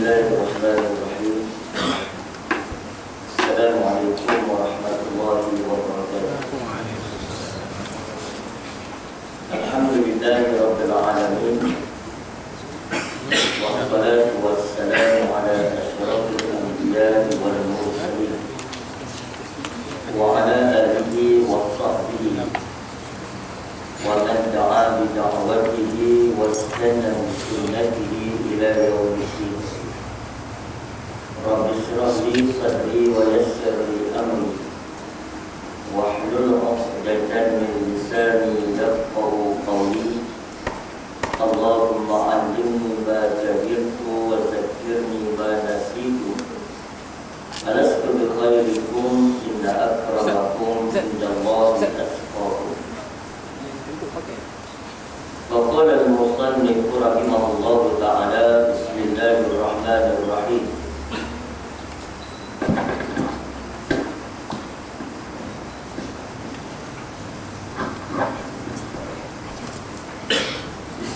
Bismillahirrahmanirrahim. Assalamualaikum warahmatullahi wabarakatuh. Alhamdulillahi rabbil alamin. Wassalatu wassalamu ala asyrafil anbiya'i wal mursalin wa ala alihi wa sahbihi wa man da'a bi da'watihi wa istana bi sunnatihi ila yaumiddin. Rabbi shrah li sadri wa yassir li amri wahlul 'uqdatam min lisani yafqahu qawli. Allahumma 'allimni ma jahiltu wa zakkirni ma nasitu. Alastu bi khairikum inna akramakum indallahi atqakum. Faqala al-musannif rahimahullahu ta'ala, bismillahirrahmanirrahim.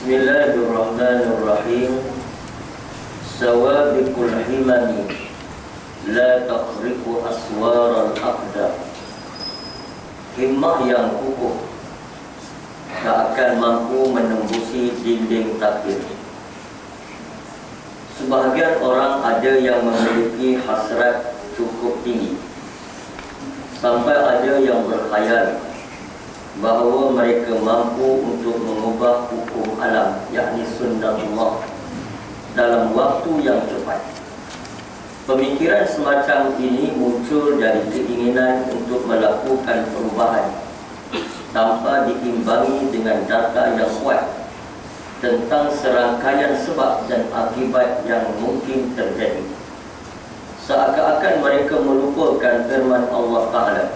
Bismillahirrahmanirrahim. Sawabiqul himani la takhriqu aswaral aqdam. Himmah yang kukuh tak akan mampu menembusi dinding takdir. Sebahagian orang ada yang memiliki hasrat cukup tinggi, sampai ada yang berkhayal bahawa mereka mampu untuk mengubah hukum alam, yakni sunnatullah, dalam waktu yang cepat. Pemikiran semacam ini muncul dari keinginan untuk melakukan perubahan tanpa diimbangi dengan data yang kuat tentang serangkaian sebab dan akibat yang mungkin terjadi. Seakan-akan mereka melupakan firman Allah Ta'ala,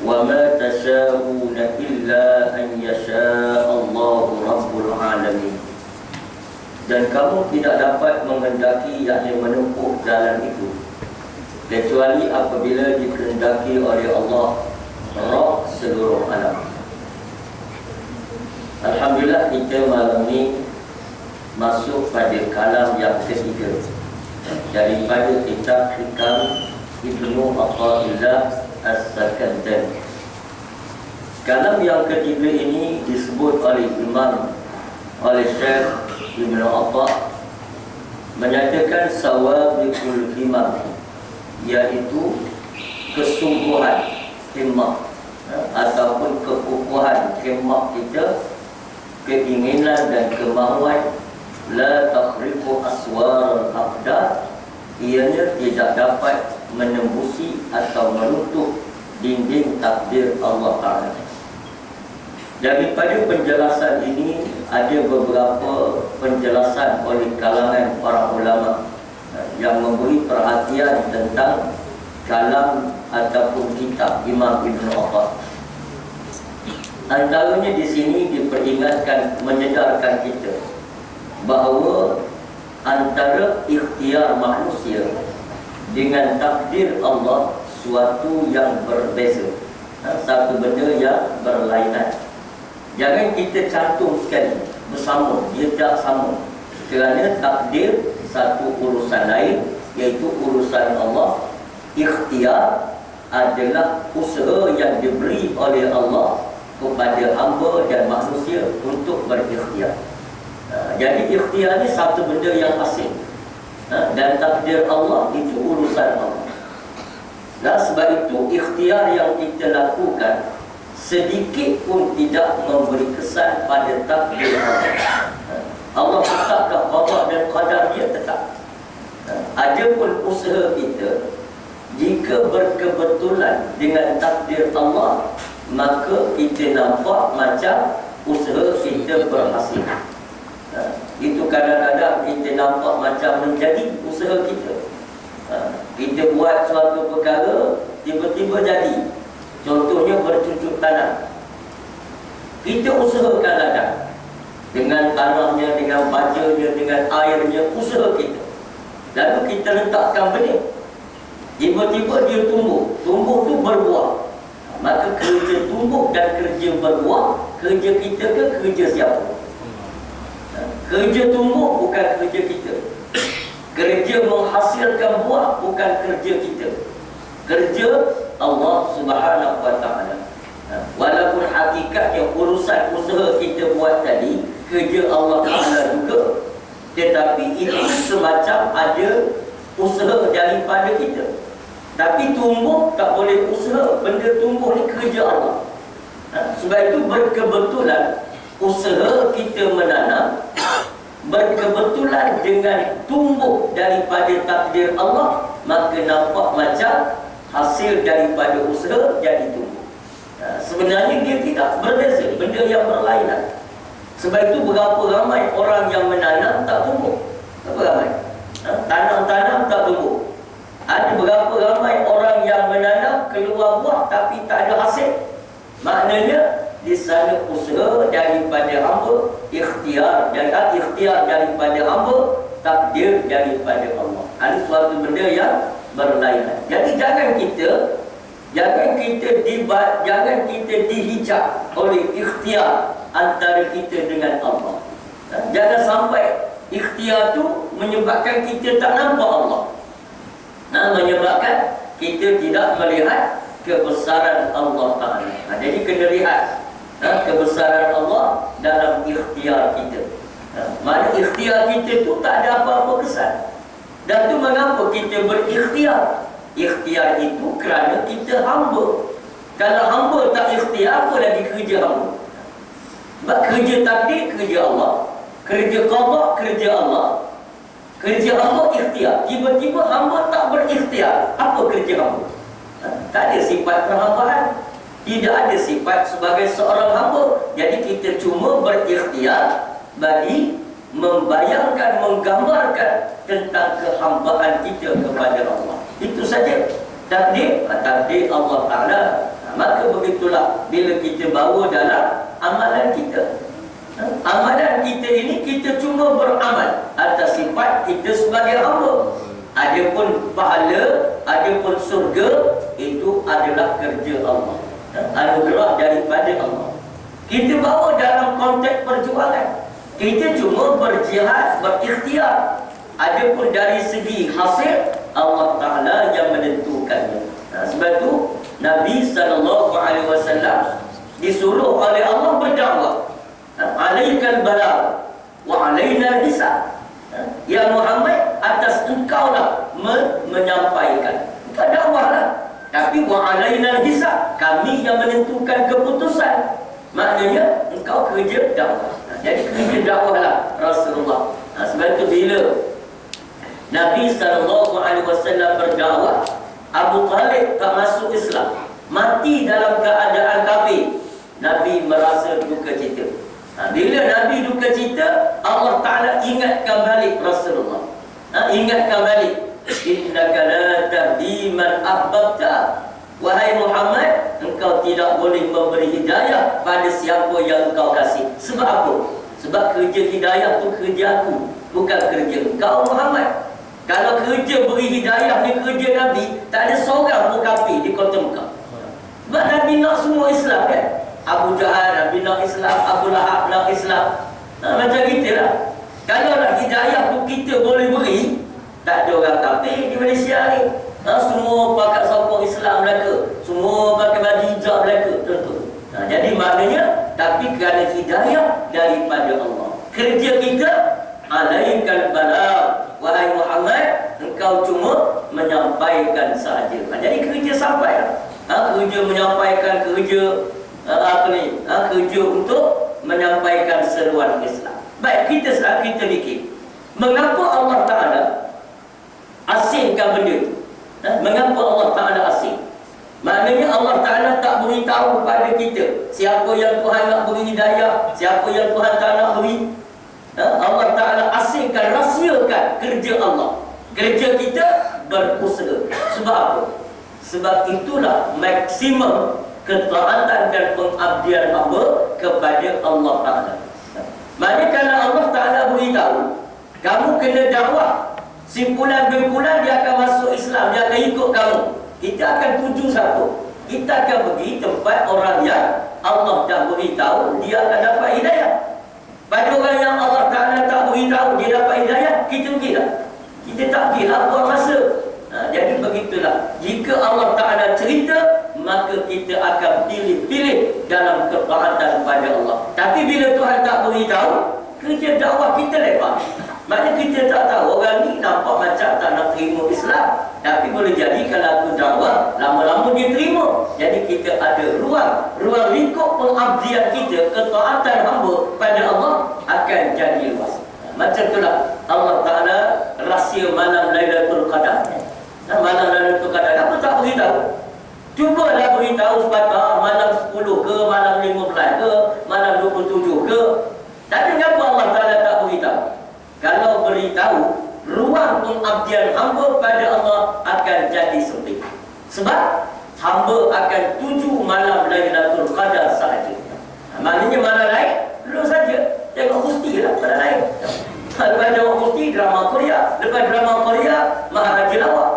وَمَا تَشَاءُونَ إِلَّا أَنْ يَشَاءَ اللَّهُ رَبُّ الْعَالَمِينَ. Dan kamu tidak dapat mengendaki, yakni menempuh jalan itu, kecuali apabila dikehendaki oleh Allah, Rabb seluruh alam. Alhamdulillah, kita malam ini masuk pada kalam yang ketiga daripada kitab Hikam Ibnu Athaillah As-Sakandari. Kalam yang ketiga ini disebut oleh Syekh Ibnu Atha, menyatakan sawabiqul himam, iaitu kesungguhan himmah ataupun kekukuhan himmah kita, keinginan dan kemahuan, la takhriqu aswaral aqdar, ianya tidak dapat menembusi atau menutup dinding takdir Allah Ta'ala. Daripada penjelasan ini ada beberapa penjelasan oleh kalangan para ulama yang memberi perhatian tentang kalam ataupun kitab Imam Ibn Atha. Antaranya di sini diperingatkan, menyedarkan kita bahawa antara ikhtiar manusia dengan takdir Allah suatu yang berbeza, satu benda yang berlainan. Jangan kita cantum sekali bersama, dia tak sama, kerana takdir satu urusan lain, iaitu urusan Allah. Ikhtiar adalah usaha yang diberi oleh Allah kepada hamba dan manusia untuk berikhtiar. Jadi ikhtiar ni satu benda yang asing, dan takdir Allah itu urusan Allah. Dan sebab itu ikhtiar yang kita lakukan sedikit pun tidak memberi kesan pada takdir Allah. Allah tetaplah qada dan qadar dia tetap. Adapun usaha kita, jika berkebetulan dengan takdir Allah, maka kita nampak macam usaha kita berhasil. Itu kadang-kadang kita nampak macam menjadi usaha kita. Kita buat suatu perkara, tiba-tiba jadi. Contohnya bercucuk tanam. Kita usahakan ladang dengan tanahnya, dengan bajanya, dengan airnya, usaha kita. Lalu kita letakkan benih, tiba-tiba dia tumbuh. Tumbuh tu berbuah. Maka kerja tumbuh dan kerja berbuah, kerja kita ke kerja siapa? Kerja tumbuh bukan kerja kita. Kerja menghasilkan buah bukan kerja kita, kerja Allah Subhanahu wa taala. Walaupun hakikatnya urusan usaha kita buat tadi kerja Allah Taala juga, tetapi itu semacam ada usaha daripada kita. Tapi tumbuh tak boleh usaha, benda tumbuh ni kerja Allah. Sebab itu berkebetulan usaha kita menanam berkebetulan dengan tumbuh daripada takdir Allah, maka nampak macam hasil daripada usaha jadi tumbuh. Sebenarnya dia tidak berbeza, benda yang berlainan. Sebab itu berapa ramai orang yang menanam tak tumbuh. Berapa ramai? Tanam-tanam tak tumbuh. Ada berapa ramai orang yang menanam keluar buah tapi tak ada hasil. Maknanya di sana usaha daripada hamba, ikhtiar daripada hamba, takdir daripada Allah. Ada suatu benda yang berlainan. Jadi jangan kita dihijab oleh ikhtiar antara kita dengan Allah. Jangan sampai ikhtiar tu menyebabkan kita tak nampak Allah. Menyebabkan kita tidak melihat kebesaran Allah Ta'ala. Jadi kena lihat kebesaran Allah dalam ikhtiar kita. Mana ikhtiar kita tu tak ada apa-apa kesan. Dan tu mengapa kita berikhtiar? Ikhtiar itu kerana kita hamba. Kalau hamba tak ikhtiar, apa lagi kerja hamba? Sebab kerja takdir, kerja Allah. Kerja qada, kerja Allah. Kerja hamba ikhtiar. Tiba-tiba hamba tak berikhtiar, apa kerja hamba? Tak ada sifat perhambaan, tidak ada sifat sebagai seorang hamba. Jadi kita cuma berikhtiar bagi membayangkan, menggambarkan tentang kehambaan kita kepada Allah. Itu saja. Takdir Allah Ta'ala. Maka begitulah bila kita bawa dalam amalan kita. Amalan kita ini kita cuma beramal atas sifat kita sebagai hamba. Adapun pahala, adapun surga, itu adalah kerja Allah, anugerah daripada Allah. Kita bawa dalam konteks perjuangan, kita cuma berjihad, berikhtiar. Adapun dari segi hasil, Allah Ta'ala yang menentukannya. Sebab itu Nabi SAW disuruh oleh Allah berdakwah. Alaikal balagh wa alaina hisab. Ya Muhammad, atas engkaulah menyampaikan. Engkau dakwahlah. Tapi wa alaina hisab, kami yang menentukan keputusan. Maknanya engkau kerja dakwah. Jadi kerja dakwahlah Rasulullah. Sebab itu bila Nabi SAW berdakwah, Abu Talib tak masuk Islam, mati dalam keadaan kafir, Nabi merasa duka cita. Bila Nabi duka cita, Allah Ta'ala ingatkan balik Rasulullah. Ingatkan balik, innaka la tahdi man ahbabta. Wahai Muhammad, engkau tidak boleh memberi hidayah pada siapa yang engkau kasih. Sebab apa? Sebab kerja hidayah tu kerja aku, bukan kerja engkau Muhammad. Kalau kerja beri hidayah ni kerja Nabi, tak ada seorang pun kafir di kota Mekah. Sebab Nabi nak semua Islam kan. Abu Jahal Nabi nak Islam, Abu Lahab nak Islam. Macam kita lah. Kalau nak hidayah tu kita boleh beri, tak ada orang kafir di Malaysia ni. Semua pakai sokong Islam mereka, semua pakai baju hijab mereka, contoh. Jadi maknanya, tapi kerana hidayah daripada Allah. Kerja kita, alaikal balagh, wahai Muhammad, engkau cuma menyampaikan sahaja. Jadi kerja sampailah. Kerja menyampaikan, kerja kerja untuk menyampaikan seruan Islam. Baik, kita fikir, mengapa Allah Ta'ala asingkan benda itu? Mengapa Allah Ta'ala asing? Maknanya Allah Ta'ala tak beritahu kepada kita siapa yang Tuhan nak beri hidayah, siapa yang Tuhan tak nak beri. Allah Ta'ala asingkan, rahsiakan kerja Allah. Kerja kita berusaha. Sebab apa? Sebab itulah maksimum ketaatan dan pengabdian hamba kepada Allah Ta'ala. Maknanya kalau Allah Ta'ala beritahu, kamu kena dakwah, simpulan berpulang dia akan masuk Islam, dia akan ikut kamu. Kita akan tuju satu. Kita akan pergi tempat orang yang Allah dah beritahu dia akan dapat hidayah. Pada orang yang Allah Ta'ala tak beritahu dia dapat hidayah, kita pergi tak? Kita takdirlah buang masa. Jadi begitulah. Jika Allah Ta'ala cerita, maka kita akan pilih-pilih dalam ketaatan pada Allah. Tapi bila Tuhan tak beritahu, kerja dakwah kita lepas. Maknanya kita tak tahu orang ni nampak macam tak nak terima Islam, tapi boleh jadi kalau aku dakwah, lama-lama dia terima. Jadi kita ada ruang lingkup pengabdian kita, ketaatan hamba pada Allah akan jadi luas. Macam itulah Allah Ta'ala rahsia malam Lailatul Qadar. Malam Lailatul Qadar apa tak beritahu? Cubalah beritahu sepatah malam 10 ke, malam 15 ke, malam 27 ke. Tapi kenapa Allah Ta'ala tak beritahu? Kalau beritahu, ruang pengabdian hamba pada Allah akan jadi sempit. Sebab hamba akan tuju malam Lailatul Qadar sahaja. Maknanya malam lain, belum saja. Tengok Gusti lah malam lain. Lepas tengok Gusti, drama Korea. Lepas drama Korea, Maharaja Lawak.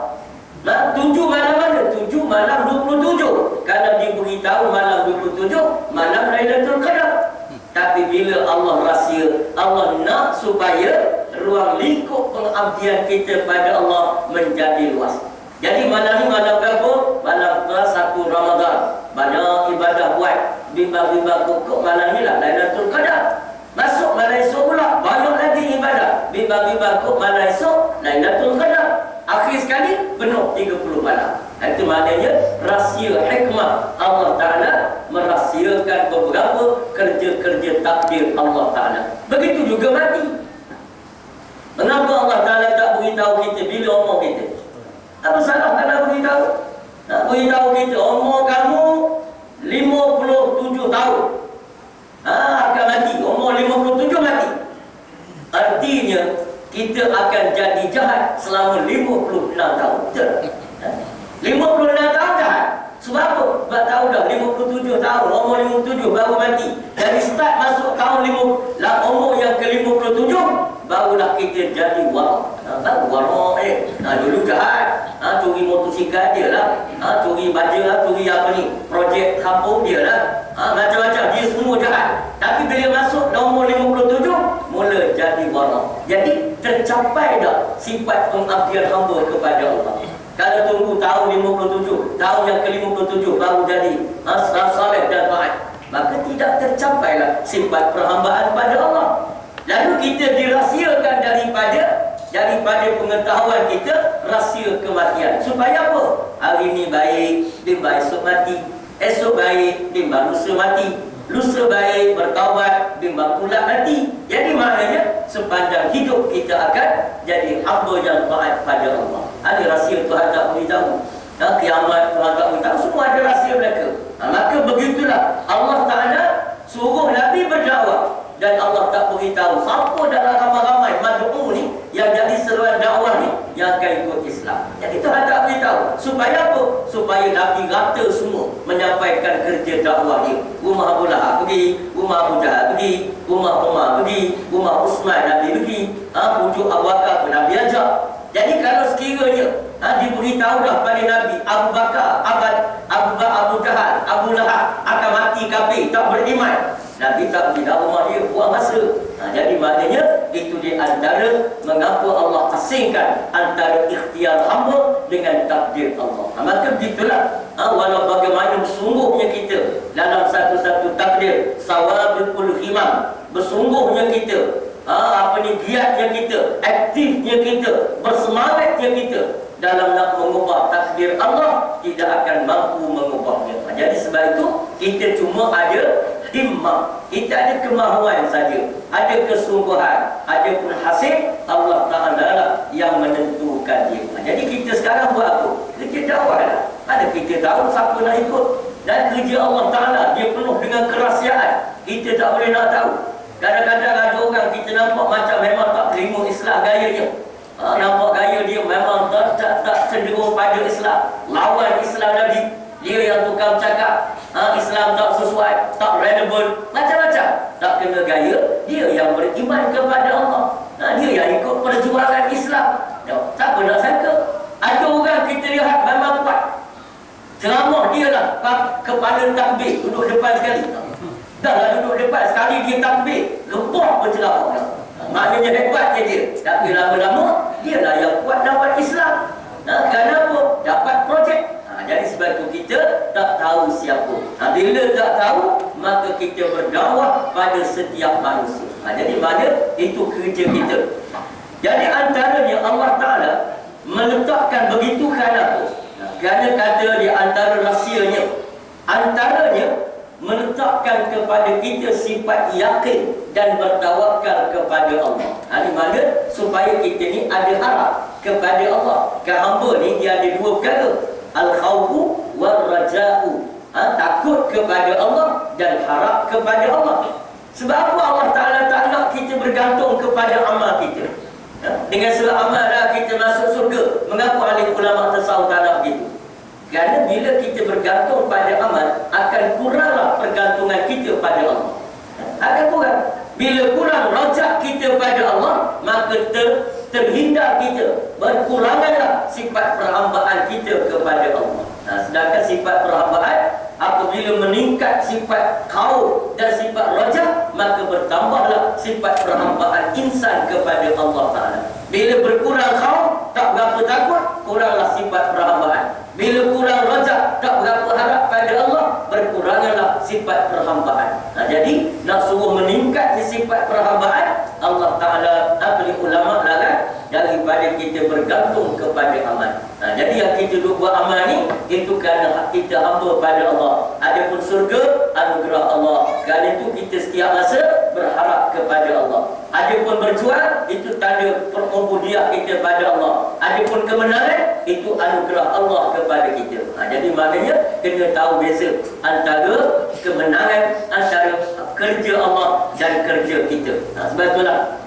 Tuju malam mana? Tuju malam 27. Kalau diberitahu malam 27, malam Lailatul Qadar. Tapi bila Allah rahsia, Allah nak supaya ruang lingkup pengabdian kita pada Allah menjadi luas. Jadi malam ni malam berapa? Malam kelas 1 Ramadan. Banyak ibadah buat. Bimbang-bimbang kukuk malam ni lah Lailatul Qadar. Masuk malam esok pula, banyak lagi ibadah. Bimbang-bimbang kukuk malam esok Lailatul Qadar. Akhir sekali penuh 30 malam. Itu maknanya rahsia hikmah Allah Ta'ala merahsiakan beberapa kerja-kerja takdir Allah Ta'ala. Begitu juga mati. Mengapa Allah Ta'ala tak beritahu kita bila umur kita? Apa salah kalau beritahu? Nak beritahu kita umur kamu 57 tahun, akan mati. Umur 57 mati. Artinya kita akan jadi jahat selama 56 tahun. Betul? 56 tahun jahat. Sebab apa? Sebab tahu dah 57 tahun, umur 57 baru mati. Dari start masuk tahun 5, umur yang ke-57, barulah kita jadi warok. Baru warok dulu jahat. Curi motosikal dia lah. Curi baja lah, curi apa ni, projek kampung dia lah. Macam-macam, dia semua jahat. Tapi bila masuk umur 57, mula jadi warok. Jadi tercapai dah sifat pengabdian hamba kepada Allah. Kalau tunggu tahun 57, tahun yang ke-57 baru jadi saleh dan taat, maka tidak tercapailah sifat perhambaan pada Allah. Lalu kita dirahsiakan daripada pengetahuan kita rahsia kematian. Supaya apa? Hari ini baik, bimbang esok mati. Esok baik, bimbang lusa mati. Lusa baik, bertaubat, bimbang pula mati. Jadi maknanya sepanjang hidup kita akan jadi hamba yang taat pada Allah. Ada rahsia Tuhan tak beritahu. Kiamat Tuhan tak beritahu. Semua ada rahsia mereka. Maka begitulah Allah Ta'ala suruh Nabi berdakwah, dan Allah tak beritahu siapa dalam ramai-ramai mad'u ni yang jadi seruan dakwah ni yang akan ikut Islam. Jadi Tuhan tak beritahu. Supaya apa? Supaya Nabi rata semua menyampaikan kerja dakwah dia. Rumah Abu Lahab pergi, rumah Abu Jahal pergi, rumah Umar pergi, rumah Usman Nabi pergi, pujuk Abu Bakar pun Nabi ajak. Jadi kalau sekiranya diberitahu dah pada Nabi Abu Bakar, Abu Jahal, Abu Lahab akan mati kafir, tak beriman, Nabi tak pergi dalam rumah dia, buang masa. Jadi maknanya itu di antara mengapa Allah asingkan antara ikhtiar hamba dengan takdir Allah. Maka begitulah, walau bagaimana bersungguhnya kita dalam satu-satu takdir, sawabiqul himam, bersungguhnya kita, giatnya kita, aktifnya kita, bersemangatnya kita dalam nak mengubah takdir Allah, tidak akan mampu mengubahnya. Jadi sebab itu kita cuma ada himmah, kita ada kemahuan saja, ada kesungguhan, ada pun hasil Allah Ta'ala lah yang menentukan dia. Jadi kita sekarang buat apa? Kerja dakwah lah. Ada kita tahu siapa nak ikut, dan kerja Allah Ta'ala dia penuh dengan kerahsiaan. Kita tak boleh nak tahu. Kadang-kadang ada orang kita nampak macam memang tak terima Islam gayanya. Nampak gaya dia memang tak cenderung pada Islam, lawan Islam lagi. Dia yang tukang cakap Islam tak sesuai, tak relevan, macam-macam. Tak kena gaya. Dia yang beriman kepada Allah, dia yang ikut perjuangan Islam. Siapa nak sangka? Ada orang kita lihat memang kuat, ceramah dia lah kepala takbir, duduk depan sekali. Dah lah duduk depan sekali dia takbir, lepas berceramah. Maknanya hebatnya dia. Tapi lama-lama dia dialah yang kuat dakwah Islam. Kenapa? Dapat projek. Jadi sebab itu kita tak tahu siapa. Bila tak tahu, maka kita berdakwah pada setiap manusia. Jadi mana itu kerja kita. Jadi antaranya Allah Ta'ala meletakkan begitu kerana kerana kata di antara rahsianya, antaranya meletakkan kepada kita sifat yakin dan bertawakal kepada Allah. Di mana supaya kita ni ada harap kepada Allah. Hamba ni dia ada dua perkara, al-khawfu wal-raja'u. Takut kepada Allah dan harap kepada Allah. Sebab apa Allah Ta'ala tak nak kita bergantung kepada amal kita? Dengan segala amal dah kita masuk surga. Mengapa ahli ulama tasawuf tak nak begitu? Kerana bila kita bergantung pada amal, akan kuranglah pergantungan kita pada Allah. Akan kurang. Bila kurang rajak kita pada Allah, maka terhindar kita. Berkuranganlah sifat perhambaan kita kepada Allah. Sedangkan sifat perhambaan, apabila meningkat sifat khauf dan sifat rajak, maka bertambahlah sifat perhambaan insan kepada Allah Ta'ala. Bila berkurang khauf, tak berapa takut, kuranglah sifat perhambaan. Bila kurang rajak, tak berapa harap pada Allah, berkuranglah sifat perhambaan. Jadi nak suruh meningkat sifat perhambaan, Allah Ta'ala ahli ulama larang daripada kita bergantung kepada amal. Jadi yang kita duk buat amal ni, itu kerana kita hamba pada Allah. Adapun surga, anugerah Allah. Kerana itu kita setiap masa berharap kepada Allah. Adapun berjuang, itu tanda perubudiyah kita pada Allah. Adapun kemenangan, itu anugerah Allah kepada kita. Jadi maknanya kena tahu beza antara kemenangan, antara kerja Allah dan kerja kita. Sebab itulah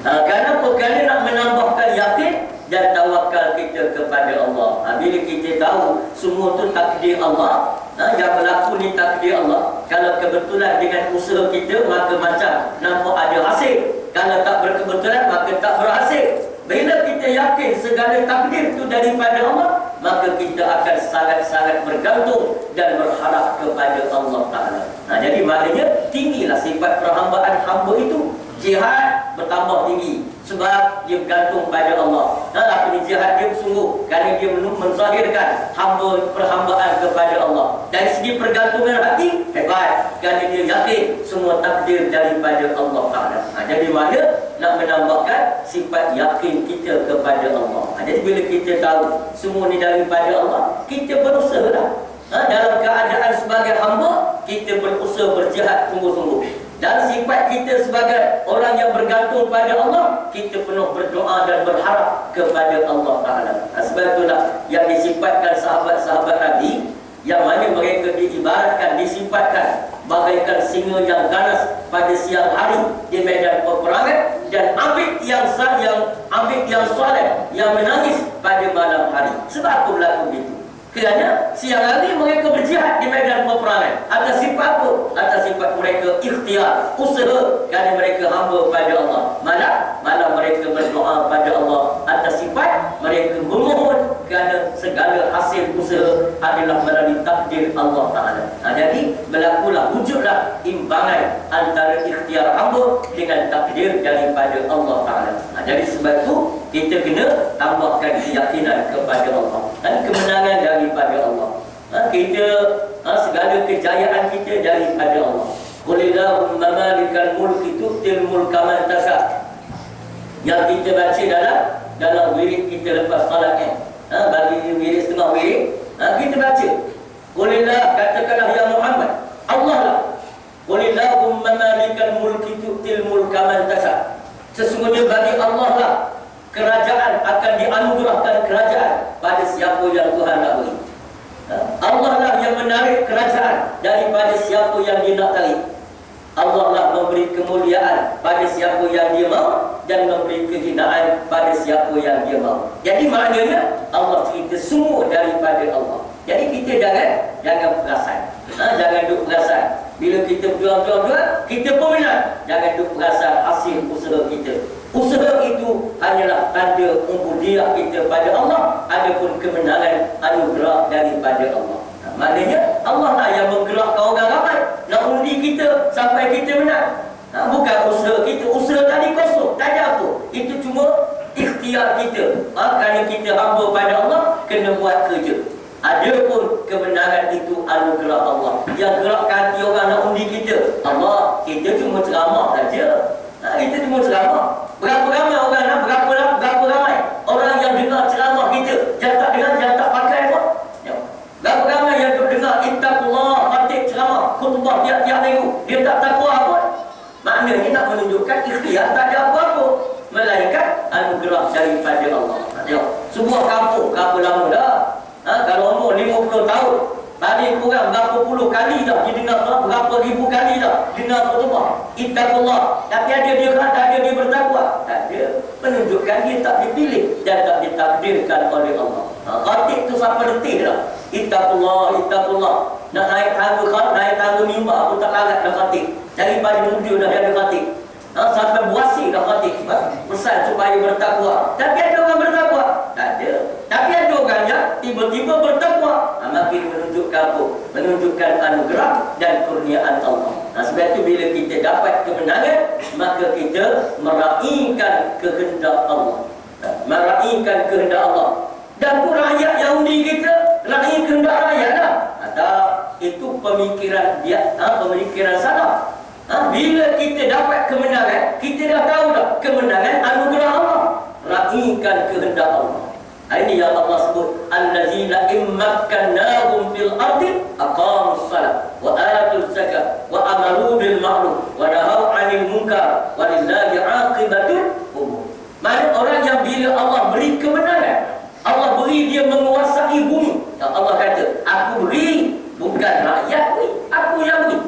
kerana perkara nak menambahkan yakin dan tawakal kita kepada Allah. Bila kita tahu semua tu takdir Allah, yang berlaku ni takdir Allah. Kalau kebetulan dengan usaha kita, maka macam nampak ada hasil. Kalau tak berkebetulan, maka tak berhasil. Bila kita yakin segala takdir itu daripada Allah, maka kita akan sangat-sangat bergantung dan berharap kepada Allah Ta'ala. Jadi maknanya tinggilah sifat perhambaan hamba itu. Jihad bertambah tinggi sebab dia bergantung pada Allah. Apa ni jihad dia bersungguh kerana dia menzahirkan perhambaan kepada Allah. Dari segi pergantungan hati hebat kerana dia yakin semua takdir daripada Allah Ta'ala. Jadi mana nak menambahkan sifat yakin kita kepada Allah. Jadi bila kita tahu semua ni daripada Allah, kita berusaha lah. Dalam keadaan sebagai hamba, kita berusaha berjihad sungguh-sungguh. Dan sifat kita sebagai orang yang bergantung pada Allah, kita penuh berdoa dan berharap kepada Allah Ta'ala. Sebab itulah yang disifatkan sahabat-sahabat Nabi, yang mana mereka diibaratkan, disifatkan bagaikan singa yang ganas pada siang hari di medan peperangan, dan abid yang soleh yang menangis pada malam hari. Sebab apa berlaku begitu? Kerana siang hari mereka berjihad di medan peperangan. Atas sifat apa? Atas sifat mereka ikhtiar, usaha, kerana mereka hamba pada Allah. Malam mereka berdoa pada Allah. Atas sifat mereka memohon kerana segala hasil usaha adalah melalui takdir Allah Ta'ala. Jadi berlakulah, wujudlah imbangan antara ikhtiar hamba dengan takdir daripada Allah Ta'ala. Jadi sebab itu kita kena tambahkan keyakinan kepada Allah dan kemenangan daripada Allah. Kita segala kejayaan kita daripada Allah. Qulillahumma malikal mulki tu'til mulka man tasha. Yang kita baca dalam wirid kita lepas salat bagi wirid setengah wirid, kita baca Qulillah, katakanlah ya Muhammad, Allah lah. Qulillahumma malikal mulki tu'til mulka man tasha. Sesungguhnya bagi Allah lah kerajaan, akan dianugerahkan kerajaan pada siapa yang Tuhan nak beri. Allah lah yang menarik kerajaan daripada siapa yang dia nak tarik. Allah lah memberi kemuliaan pada siapa yang dia mahu, dan memberi kehinaan pada siapa yang dia mahu. Jadi maknanya Allah cerita semua daripada Allah. Jadi kita jangan perasan. Jangan duk perasan. Bila kita berjuang-juang, kita peminat. Jangan duk perasan hasil usaha kita. Usaha itu hanyalah tanda ubudiyah kita pada Allah. Adapun kemenangan anugerah daripada Allah. Maknanya Allah lah yang menggerakkan orang ramai nak undi kita sampai kita menang. Bukan usaha kita. Usaha tadi kosong, tak ada apa. Itu cuma ikhtiar ikhtiar kita. Kerana kita hamba pada Allah, kena buat kerja. Adapun kemenangan itu anugerah Allah. Yang gerakkan hati orang nak undi kita Allah. Kita cuma ceramah saja. Kita cuma ceramah. Berapa ramai orang nak, berapa ramai orang yang dengar ceramah kita, yang tak dengar, yang tak pakai pun. Berapa ramai yang dengar ittaqullah, khatib ceramah, khutbah tiap-tiap minggu, dia tak takwa pun. Maknanya nak menunjukkan ikhtiar tak ada apa-apa, melainkan anugerah daripada Allah. Tengok, sebuah kampung, kampung lama dah. Kalau umur 50 tahun, paling kurang berapa puluh kali dah didengar, berapa ribu kali dah dengar khutbah ittaqullah, tapi ada dia bertakwa? Tak ada. Menunjukkan dia tak dipilih dan tak ditakdirkan oleh Allah. Khatib tu siapa letih dah ittaqullah. Nak naik tangga mimbar pun tak larat dah khatib. Daripada muda dah ada khatib. Sampai buasi dah khatib pesan supaya bertakwa. Tapi ada orang bertakwa? Tak ada. Tapi ada orang yang tiba-tiba bertakwa. Makin menunjukkan apa? Menunjukkan anugerah dan kurniaan Allah. Sebab itu bila kita dapat kemenangan, maka kita meraihkan kehendak Allah. Meraihkan kehendak Allah. Dan tu rakyat Yahudi kita raih kehendak rakyat lah. Itu pemikiran dia, pemikiran salah. Bila kita dapat kemenangan, kita dah tahu dah kemenangan anugerah Allah. Raihkan kehendak Allah. Ini yang Allah sebut, allazina immakkannahum fil ardi aqamus salat wa atuz zakat wa amaru bil ma'ruf wa nahaw 'anil munkar walillahi 'aqibatul umur. Mana orang yang bila Allah beri kemenangan, Allah beri dia menguasai bumi. Allah kata, aku beri, bukan rakyat beri, aku yang beri.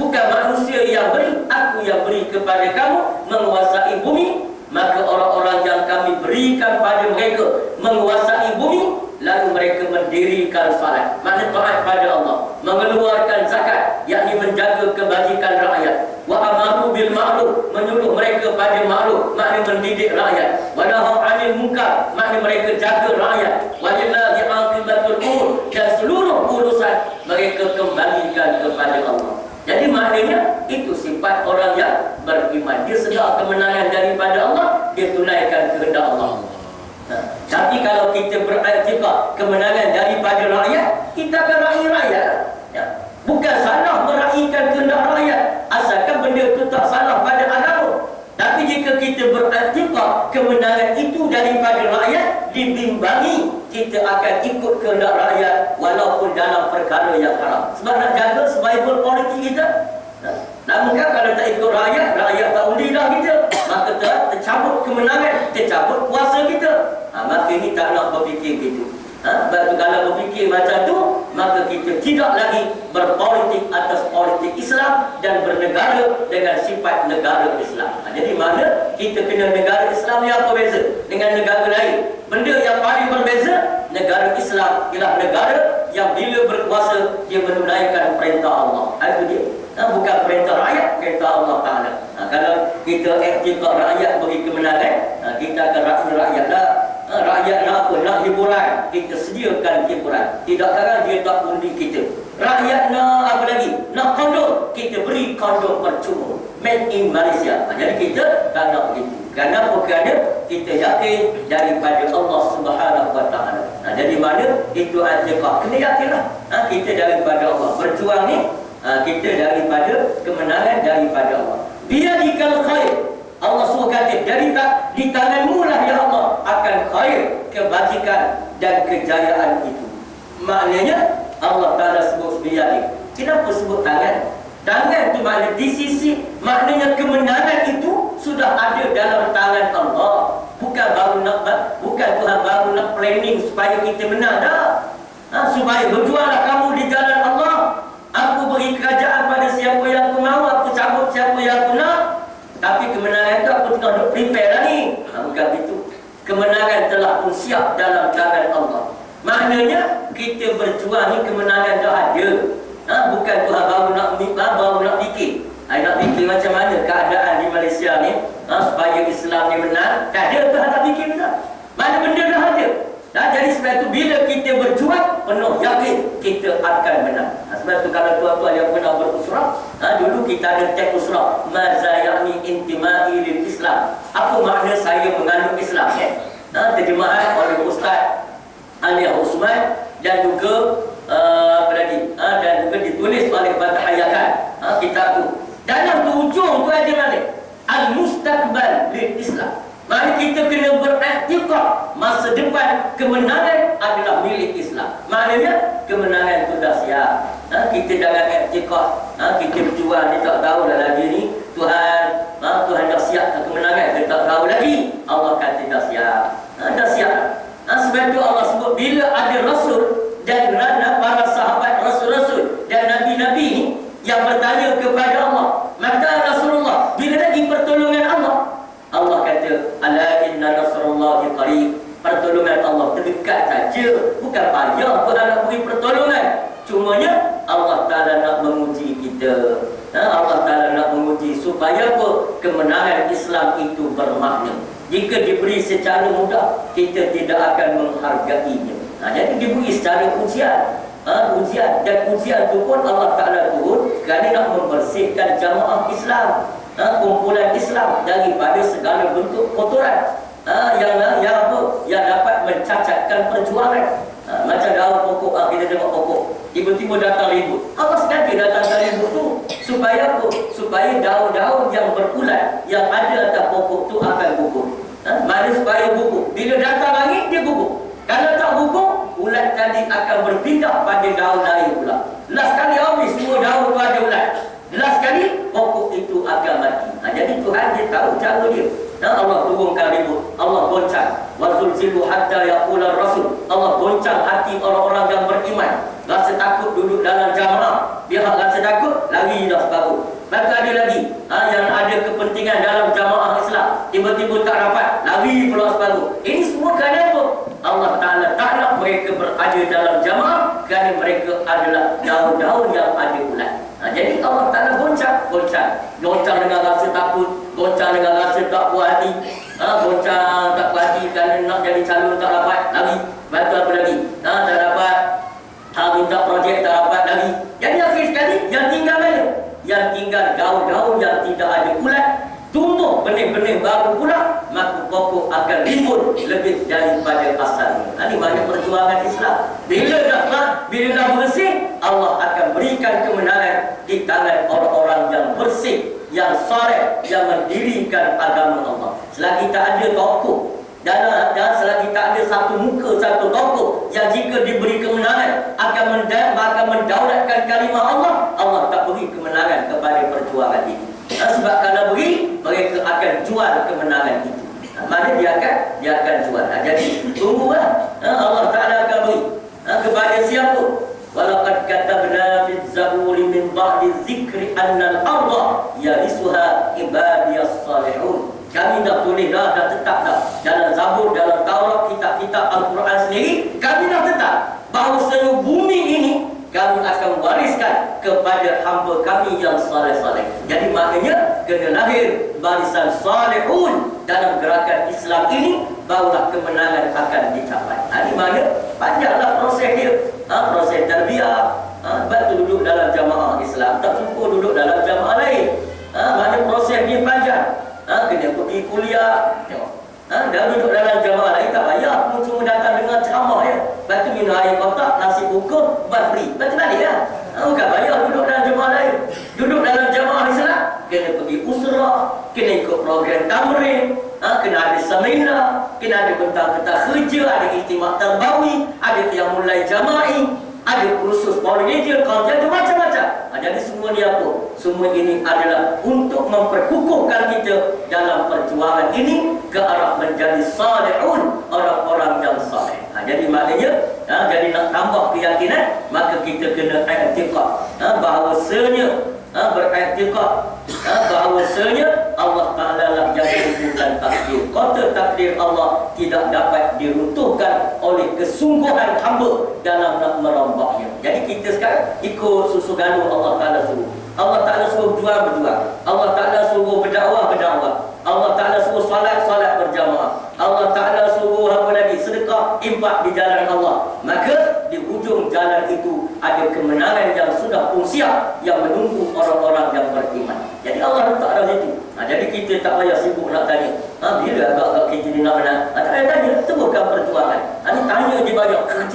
Bukan manusia yang beri, aku yang beri kepada kamu menguasai bumi. Maka orang-orang yang kami berikan pada mereka menguasai bumi, lalu mereka mendirikan salat, maknanya taat pada Allah, mengeluarkan zakat, yakni menjaga kebajikan rakyat, wa amaru bil ma'ruf, menyuruh mereka pada ma'ruf, maknanya mendidik rakyat, wa nahaw 'anil munkar, maknanya mereka jaga rakyat, walillahi 'aqibatul umur, dan seluruh urusan mereka kembalikan kepada Allah. Jadi maknanya itu sifat orang yang beriman. Dia sedar kemenangan daripada Allah, dia tunaikan kehendak Allah. Tapi kalau kita beriktikad kemenangan daripada rakyat, kita akan raih rakyat. Bukan salah meraihkan kehendak rakyat, asalkan benda itu tak salah pada agama. Tapi jika kita beriktikad kemenangan itu daripada rakyat, dibimbangi, kita akan ikut kehendak rakyat walaupun dalam perkara yang haram. Sebab nak jaga survival politik kita. Namun kan kalau tak ikut rakyat, rakyat tak undi dah kita, maka tercabut kemenangan, tercabut kuasa kita. Maka ini tak nak berfikir gitu. Sebab tu kalau berfikir macam tu, maka kita tidak lagi berpolitik atas politik Islam dan bernegara dengan sifat negara Islam. Jadi mana kita kena negara Islam ni apa beza dengan negara lain? Benda yang paling berbeza, negara Islam ialah negara yang bila berkuasa dia menunaikan perintah Allah. Itu dia. Bukan perintah rakyat, perintah Allah Ta'ala. Kalau kita iktikad rakyat beri kemenangan, kita akan rakyat lah. Rakyat nak apa? Nak hiburan, kita sediakan hiburan. Tidak sekarang dia tak undi kita. Rakyat nak apa lagi? Nak kondom, kita beri kondom percuma, made in Malaysia. Jadi kita tak nak begitu. Kerana kita yakin daripada Allah Subhanahu Wa Ta'ala. Jadi mana itu i'tikad, kena yakinlah. Kita daripada Allah. Berjuang ni kita daripada kemenangan daripada Allah. Biyadikal khair, Allah suruh kata, di tanganmu lah ya Allah akan khair, kebajikan dan kejayaan itu. Maknanya Allah Ta'ala sebut biyadik. Kenapa sebut tangan? Tangan itu maknanya di sisi, maknanya kemenangan itu sudah ada dalam tangan Allah. Bukan Tuhan baru nak planning supaya kita menang dah. Supaya berjuanglah kamu di jalan Allah. Aku beri kerajaan pada siapa yang aku mahu, aku cabut siapa yang aku nak. Tapi kemenangan itu aku tengah duk prepare dah ni. Bukan itu. Kemenangan telah pun siap dalam tangan Allah. Maknanya kita berjuang ni kemenangan dah ada. Bukan Tuhan baru nak fikir. Nak fikir macam mana keadaan di Malaysia ni supaya Islam ni menang. Tak ada, Tuhan tak fikir betul. Mana benda dah ada. Jadi sebab itu bila kita berjuang, penuh yakin kita akan menang. Sebab itu kalau tuan-tuan yang pernah berusrah, dulu kita ada teks usrah, maza yakni intimai lil Islam. Apa makna saya mengandung Islam? terjemahan oleh Ustaz Aliyah Usman, dan juga apa lagi? Dan juga ditulis oleh Fatah Yakan, kitab tu. Dalam tu hujung tu ada mana? Al-Mustaqbal lil Islam. Mari kita kena beraktikad masa depan kemenangan adalah milik Islam. Maknanya kemenangan tu dah siap. Kita jangan iktikad. Kita berjuang, dia tak tahu dah lagi ni Tuhan dah siapkan kemenangan, dia tak tahu lagi. Allah kata dah siap. Dah siap. Sebab itu Allah sebut bila ada Rasul dan para sahabat Rasul-Rasul dan Nabi-Nabi ni yang bertanya kepada Allah, maka Rasulullah bila lagi pertolongan Allah, Allah kata ala inna nasrullahi qarib. Pertolongan Allah terdekat saja. Bukan payah Tuhan nak beri pertolongan. Cumanya Allah Ta'ala nak menguji kita. Allah Ta'ala nak menguji supaya apa? Kemenangan Islam itu bermakna. Jika diberi secara mudah, kita tidak akan menghargainya. Jadi diberi secara ujian. Ujian. Dan ujian itu pun Allah Ta'ala turun kerana nak membersihkan jamaah Islam, kumpulan Islam daripada segala bentuk kotoran yang dapat mencacatkan perjuangan. Macam daun pokok, kita tengok pokok tiba-tiba datang ribut. Allah sengaja datangkan ribut tu supaya apa? Supaya daun-daun yang berulat yang ada atas pokok tu akan gugur. Mana supaya gugur? Bila datang angin, dia gugur. Kalau tak gugur, ulat tadi akan berpindah pada daun lain pula. Last kali habis semua daun tu ada ulat. Last kali pokok itu akan mati. Jadi Tuhan dia tahu cara dia. Allah turunkan ribut, Allah goncang. Wa zulzilu hatta yaqula rasul. Allah goncang hati orang-orang yang beriman. Rasa takut duduk dalam jamaah. Dia rasa takut, lari dah separuh. Maka ada lagi yang ada kepentingan dalam jamaah Islam, tiba-tiba tak dapat, lari pula separuh. Ini semua kerana apa? Allah Ta'ala tak nak mereka berada dalam jamaah kerana mereka adalah daun-daun yang ada ulat. Jadi Allah Ta'ala goncang dengan rasa takut, goncang dengan rasa tak puas hati, goncang tak puas hati kerana nak jadi calon tak dapat, lari. Lepas tu apa lagi? Tak dapat, minta projek tak dapat, lari. Jadi akhir sekali yang tinggal mana? Yang tinggal daun-daun yang tidak ada ulat, tumbuh benih-benih baru pula, maka pokok akan rimbun lebih daripada asalnya. Ini banyak perjuangan Islam. Bila dah bersih, Allah akan berikan kemenangan di tangan orang-orang yang bersih, yang saleh, yang mendirikan agama Allah. Selagi tak ada tokoh dan selagi tak ada satu muka, satu tokoh yang jika diberi kemenangan akan mendaulatkan kalimah Allah, Allah tak beri kemenangan kepada perjuangan ini. Sebab kalau beri, mereka akan jual kemenangan itu. Mana dia akan jual. Jadi tunggulah, Allah Ta'ala akan beri kepada siapa. Walaqad katabna fi zaburi min ba'di dzikri annal arda yarisuha ibadiyas salihun. Kami dah tulis dah tetap dah dalam Zabur, dalam Taurat, kitab-kitab Al-Quran sendiri, kami dah tetap bahawa seluruh bumi ini kami akan wariskan kepada hamba kami yang saleh-saleh. Jadi maknanya kena lahir barisan salihun dalam gerakan Islam ini, barulah kemenangan akan dicapai. Ini mana panjanglah proses dia, proses tarbiyah. Sebab tu duduk dalam jamaah Islam, tak cukup duduk dalam jamaah lain. Mana proses dia panjang. Kena pergi kuliah. Dah duduk dalam jamaah lain tak payah, cuma datang dengan ceramah ya. Lepas tu minum air kotak, nasi buka, buat free. Lepas tu balik lah. Bukan payah duduk dalam jamaah lain. Duduk dalam jamaah Islam, kena pergi usrah, kena ikut program tamrin, kena ada seminar, kena ada bentang-bentang kerja, ada istimak tarbawi, ada yang mulai jama'i, ada kursus politik, kajian, macam-macam. Jadi semua ni apa? Semua ini adalah untuk memperkukuhkan kita dalam perjuangan ini ke arah menjadi salihun, orang-orang yang saleh. Jadi maknanya, jadi nak tambah keyakinan, maka kita kena i'tiqad bahawasanya bahawasanya Allah Ta'ala lah yang menentukan takdir. Kata takdir Allah tidak dapat diruntuhkan oleh kesungguhan hamba dalam nak merombaknya. Jadi kita sekarang ikut susu gaduh Allah Ta'ala suruh. Allah Ta'ala suruh berjuang. Allah Ta'ala suruh berdakwah. Allah Ta'ala suruh salat berjamaah. Allah Ta'ala suruh apa lagi? Sedekah, infak di jalan Allah. Maka di hujung jalan itu ada kemenangan yang sudah pun siap, yang menunggu orang-orang yang beriman. Jadi Allah letak dalam situ. Jadi kita tak payah sibuk nak tanya, bila agak-agak kita ni nak menang. Tak payah tanya,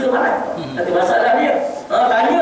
manusia marah. Tapi masalah dia, tanya